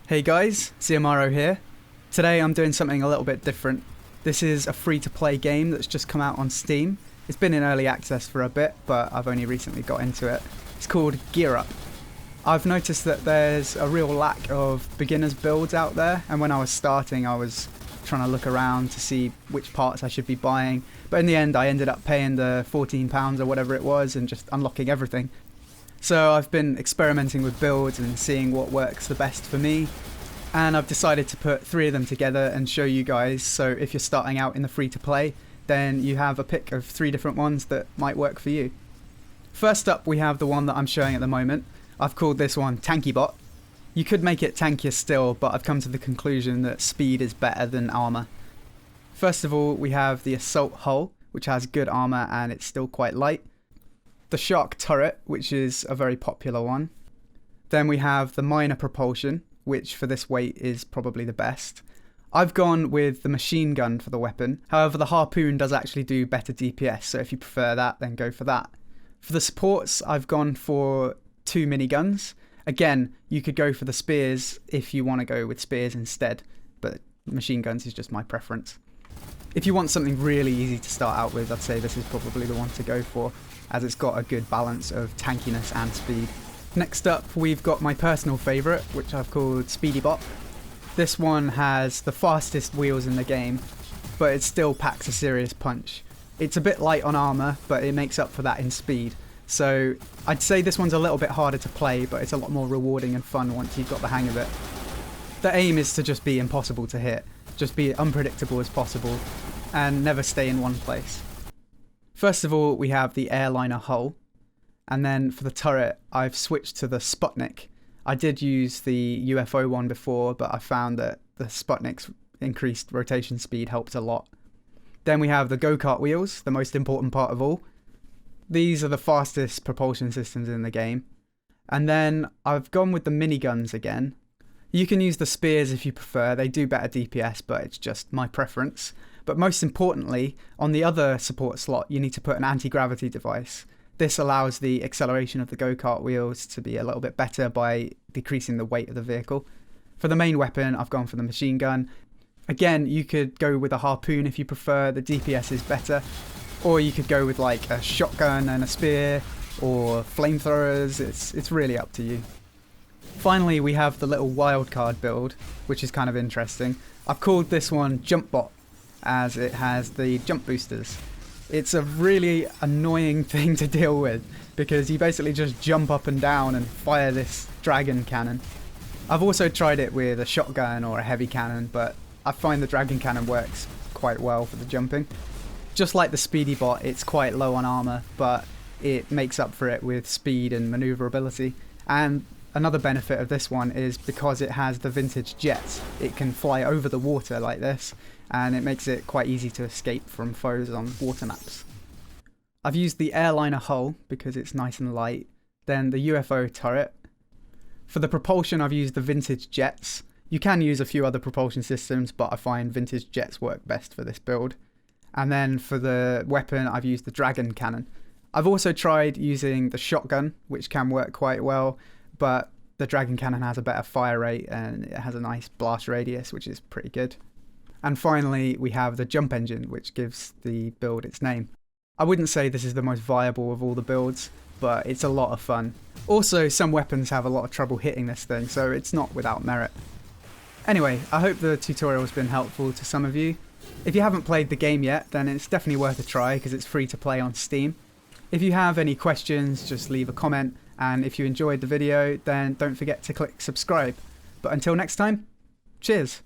Hey guys, Ziamaro here. Today I'm doing something a little bit different. This is a free-to-play game that's just come out on Steam. It's been in early access for a bit, but I've only recently got into it. It's called Gear Up. I've noticed that there's a real lack of beginners builds out there, and when I was starting I was trying to look around to see which parts I should be buying, but in the end I ended up paying the £14 or whatever it was and just unlocking everything. So I've been experimenting with builds and seeing what works the best for me, and I've decided to put 3 of them together and show you guys, so if you're starting out in the free to play, then you have a pick of 3 different ones that might work for you. First up we have the one that I'm showing at the moment. I've called this one Tanky Bot. You could make it tankier still, but I've come to the conclusion that speed is better than armor. First of all we have the assault hull, which has good armor and it's still quite light. The shark turret, which is a very popular one. Then we have the minor propulsion, which for this weight is probably the best. I've gone with the machine gun for the weapon. However, the harpoon does actually do better DPS, so if you prefer that, then go for that. For the supports, I've gone for 2 miniguns. Again, you could go for the spears if you want to go with spears instead, but machine guns is just my preference. If you want something really easy to start out with, I'd say this is probably the one to go for, as it's got a good balance of tankiness and speed. Next up, we've got my personal favourite, which I've called Speedy Bop. This one has the fastest wheels in the game, but it still packs a serious punch. It's a bit light on armour, but it makes up for that in speed. So I'd say this one's a little bit harder to play, but it's a lot more rewarding and fun once you've got the hang of it. The aim is to just be impossible to hit, just be unpredictable as possible, and never stay in one place. First of all, we have the airliner hull, and then for the turret, I've switched to the Sputnik. I did use the UFO one before, but I found that the Sputnik's increased rotation speed helped a lot. Then we have the Kart Wheels, the most important part of all. These are the fastest propulsion systems in the game. And then I've gone with the miniguns again. You can use the spears if you prefer, they do better DPS, but it's just my preference. But most importantly, on the other support slot, you need to put an anti-gravity device. This allows the acceleration of the go-kart wheels to be a little bit better by decreasing the weight of the vehicle. For the main weapon, I've gone for the machine gun. Again, you could go with a harpoon if you prefer, the DPS is better. Or you could go with like a shotgun and a spear, or flamethrowers, it's really up to you. Finally, we have the little wildcard build, which is kind of interesting. I've called this one Jump Bot, as it has the jump boosters. It's a really annoying thing to deal with, because you basically just jump up and down and fire this dragon cannon. I've also tried it with a shotgun or a heavy cannon, but I find the dragon cannon works quite well for the jumping. Just like the Speedy Bot, it's quite low on armor, but it makes up for it with speed and maneuverability. And another benefit of this one is because it has the vintage jets, it can fly over the water like this, and it makes it quite easy to escape from foes on water maps. I've used the airliner hull because it's nice and light, then the UFO turret. For the propulsion, I've used the vintage jets. You can use a few other propulsion systems, but I find vintage jets work best for this build. And then for the weapon, I've used the dragon cannon. I've also tried using the shotgun, which can work quite well, but the dragon cannon has a better fire rate and it has a nice blast radius, which is pretty good. And finally, we have the jump engine, which gives the build its name. I wouldn't say this is the most viable of all the builds, but it's a lot of fun. Also, some weapons have a lot of trouble hitting this thing, so it's not without merit. Anyway, I hope the tutorial has been helpful to some of you. If you haven't played the game yet, then it's definitely worth a try because it's free to play on Steam. If you have any questions, just leave a comment, and if you enjoyed the video, then don't forget to click subscribe. But until next time, cheers!